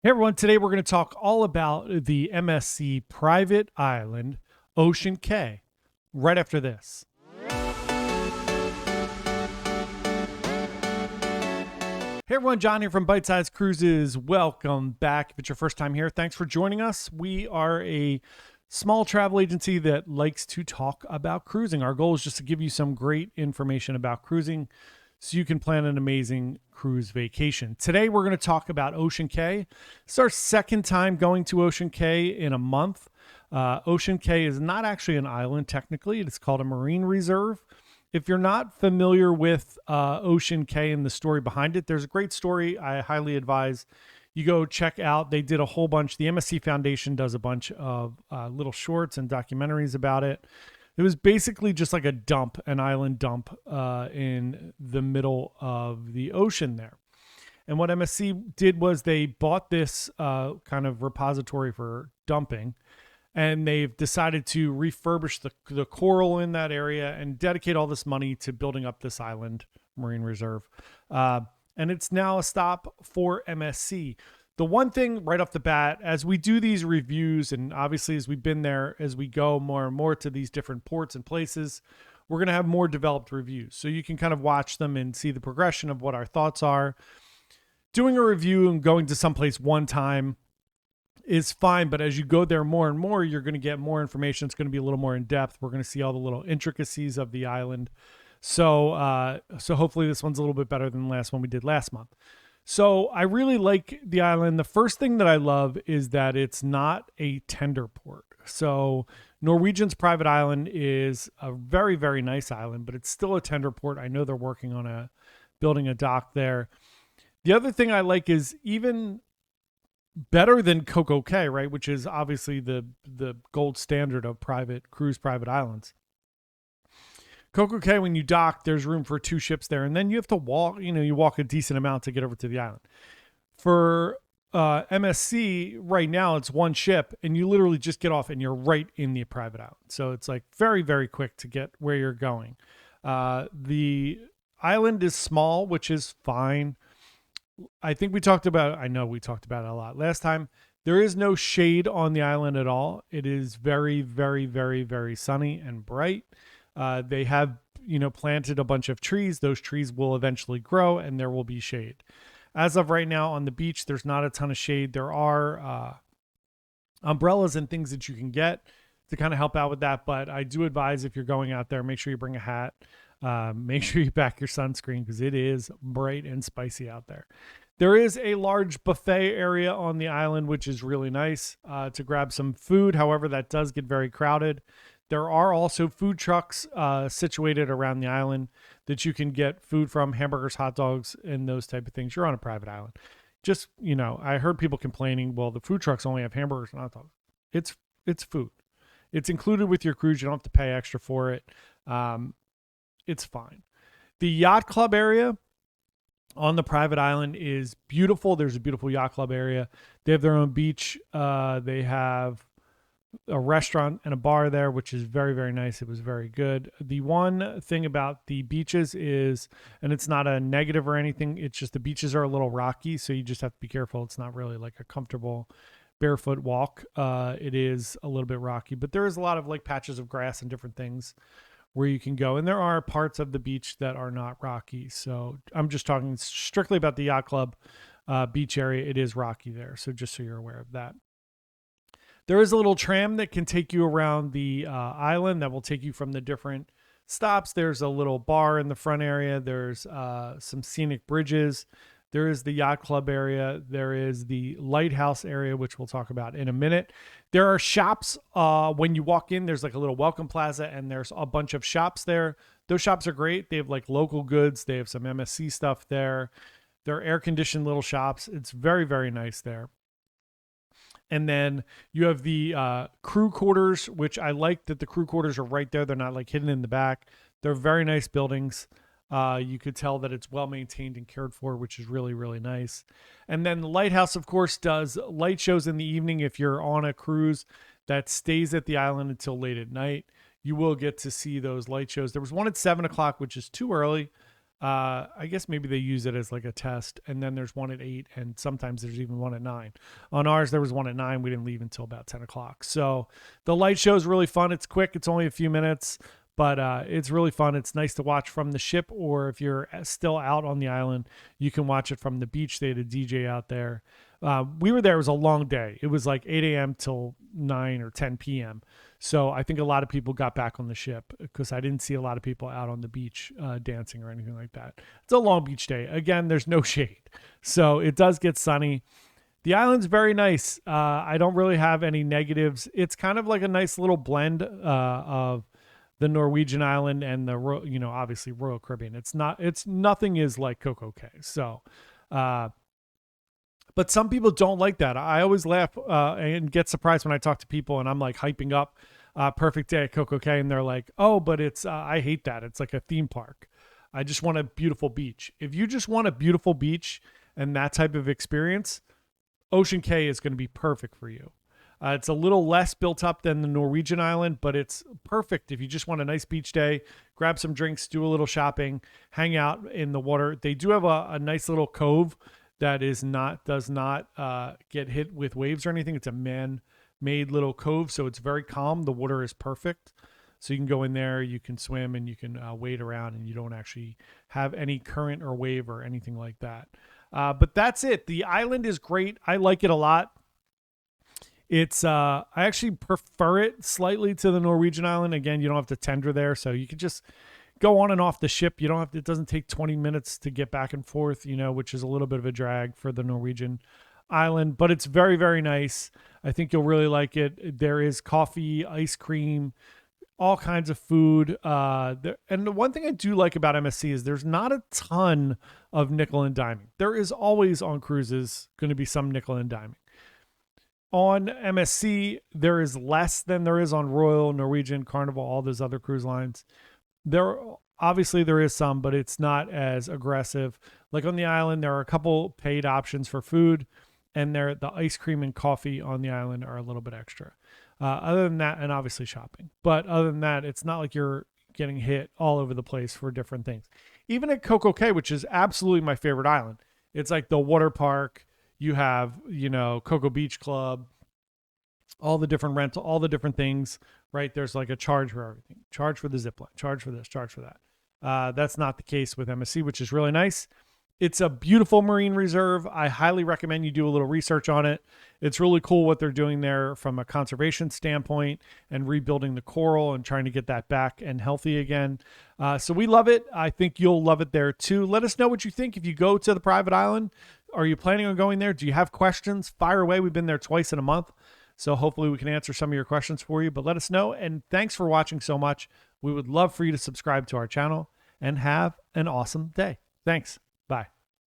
Hey everyone, today we're going to talk all about the MSC private island, Ocean Cay, right after this. Hey everyone, John here from Bite Size Cruises. Welcome back. If it's your first time here, thanks for joining us. We are a small travel agency that likes to talk about cruising. Our goal is just to give you some great information about cruising so you can plan an amazing cruise vacation. Today, we're going to talk about Ocean Cay. It's our second time going to Ocean Cay in a month. Ocean Cay is not actually an island, technically, it's called a marine reserve. If you're not familiar with Ocean Cay and the story behind it, there's a great story. I highly advise you go check out. They did a whole bunch. The MSC Foundation does a bunch of little shorts and documentaries about it. It was basically just like a dump, an island dump in the middle of the ocean there. And what MSC did was they bought this kind of repository for dumping, and they've decided to refurbish the coral in that area and dedicate all this money to building up this island marine reserve. And it's now a stop for MSC. The one thing right off the bat, as we do these reviews, and obviously as we've been there, as we go more and more to these different ports and places, we're going to have more developed reviews. So you can kind of watch them and see the progression of what our thoughts are. Doing a review and going to someplace one time is fine, but as you go there more and more, you're going to get more information. It's going to be a little more in depth. We're going to see all the little intricacies of the island. So hopefully this one's a little bit better than the last one we did last month. So I really like the island. The first thing that I love is that it's not a tender port. So Norwegian's private island is a very, very nice island, but it's still a tender port. I know they're working on building a dock there. The other thing I like is even better than Coco Cay, right, which is obviously the gold standard of private islands. Coco Cay, when you dock, there's room for two ships there, and then you have to walk. You walk a decent amount to get over to the island. For MSC, right now it's one ship, and you literally just get off, and you're right in the private island. So it's like very, very quick to get where you're going. The island is small, which is fine. I know we talked about it a lot last time. There is no shade on the island at all. It is very, very, very, very sunny and bright. They have, planted a bunch of trees. Those trees will eventually grow and there will be shade. As of right now on the beach, there's not a ton of shade. There are umbrellas and things that you can get to kind of help out with that. But I do advise if you're going out there, make sure you bring a hat. Make sure you pack your sunscreen because it is bright and spicy out there. There is a large buffet area on the island, which is really nice to grab some food. However, that does get very crowded. There are also food trucks situated around the island that you can get food from, hamburgers, hot dogs, and those type of things. You're on a private island. Just, I heard people complaining, well, the food trucks only have hamburgers and hot dogs. It's food. It's included with your cruise. You don't have to pay extra for it. It's fine. The yacht club area on the private island is beautiful. There's a beautiful yacht club area. They have their own beach. They have a restaurant and a bar there, which is very, very nice. It was very good. The one thing about the beaches is, and it's not a negative or anything, it's just the beaches are a little rocky, so you just have to be careful. It's not really like a comfortable barefoot walk. It is a little bit rocky, but there is a lot of like patches of grass and different things where you can go. And there are parts of the beach that are not rocky. So I'm just talking strictly about the yacht club beach area. It is rocky there. So just so you're aware of that. There is a little tram that can take you around the island that will take you from the different stops. There's a little bar in the front area. There's some scenic bridges. There is the yacht club area. There is the lighthouse area, which we'll talk about in a minute. There are shops. When you walk in, there's like a little welcome plaza, and there's a bunch of shops there. Those shops are great. They have like local goods. They have some MSC stuff there. They're air-conditioned little shops. It's very, very nice there. And then you have the crew quarters, which I like that the crew quarters are right there. They're not like hidden in the back. They're very nice buildings. You could tell that it's well maintained and cared for, which is really, really nice. And then the lighthouse, of course, does light shows in the evening. If you're on a cruise that stays at the island until late at night, you will get to see those light shows. There was one at 7 o'clock, which is too early. I guess maybe they use it as like a test, and then there's one at 8, and sometimes there's even one at 9. On ours, there was one at 9. We didn't leave until about 10 o'clock. So the light show is really fun. It's quick. It's only a few minutes, but it's really fun. It's nice to watch from the ship, or if you're still out on the island, you can watch it from the beach. They had a DJ out there. We were there. It was a long day. It was like 8 a.m. till 9 or 10 p.m. So I think a lot of people got back on the ship because I didn't see a lot of people out on the beach dancing or anything like that. It's a long beach day. Again, there's no shade. So it does get sunny. The island's very nice. I don't really have any negatives. It's kind of like a nice little blend of the Norwegian island and the, obviously Royal Caribbean. Nothing is like Coco Cay. So, but some people don't like that. I always laugh and get surprised when I talk to people and I'm like hyping up Perfect Day at Coco Cay, and they're like, oh, but it's I hate that. It's like a theme park. I just want a beautiful beach. If you just want a beautiful beach and that type of experience, Ocean Cay is going to be perfect for you. It's a little less built up than the Norwegian island, but it's perfect if you just want a nice beach day, grab some drinks, do a little shopping, hang out in the water. They do have a nice little cove that does not get hit with waves or anything. It's a man-made little cove, so it's very calm. The water is perfect. So you can go in there, you can swim, and you can wade around, and you don't actually have any current or wave or anything like that. But that's it. The island is great. I like it a lot. It's I actually prefer it slightly to the Norwegian island. Again, you don't have to tender there, so you can just go on and off the ship. It doesn't take 20 minutes to get back and forth, which is a little bit of a drag for the Norwegian island, but it's very, very nice. I think you'll really like it. There is coffee, ice cream, all kinds of food. And the one thing I do like about MSC is there's not a ton of nickel and diming. There is always on cruises going to be some nickel and diming. On MSC, there is less than there is on Royal, Norwegian, Carnival, all those other cruise lines. Obviously there is some, but it's not as aggressive. Like on the island, there are a couple paid options for food, and the ice cream and coffee on the island are a little bit extra. Other than that, and obviously shopping. But other than that, it's not like you're getting hit all over the place for different things. Even at Coco Cay, which is absolutely my favorite island, it's like the water park. You have, Coco Beach Club, all the different rental, all the different things, right? There's like a charge for everything. Charge for the zip line, charge for this, charge for that. That's not the case with MSC, which is really nice. It's a beautiful marine reserve. I highly recommend you do a little research on it. It's really cool what they're doing there from a conservation standpoint and rebuilding the coral and trying to get that back and healthy again. So we love it. I think you'll love it there too. Let us know what you think if you go to the private island. Are you planning on going there? Do you have questions? Fire away. We've been there twice in a month. So hopefully we can answer some of your questions for you, but let us know. And thanks for watching so much. We would love for you to subscribe to our channel and have an awesome day. Thanks. Bye.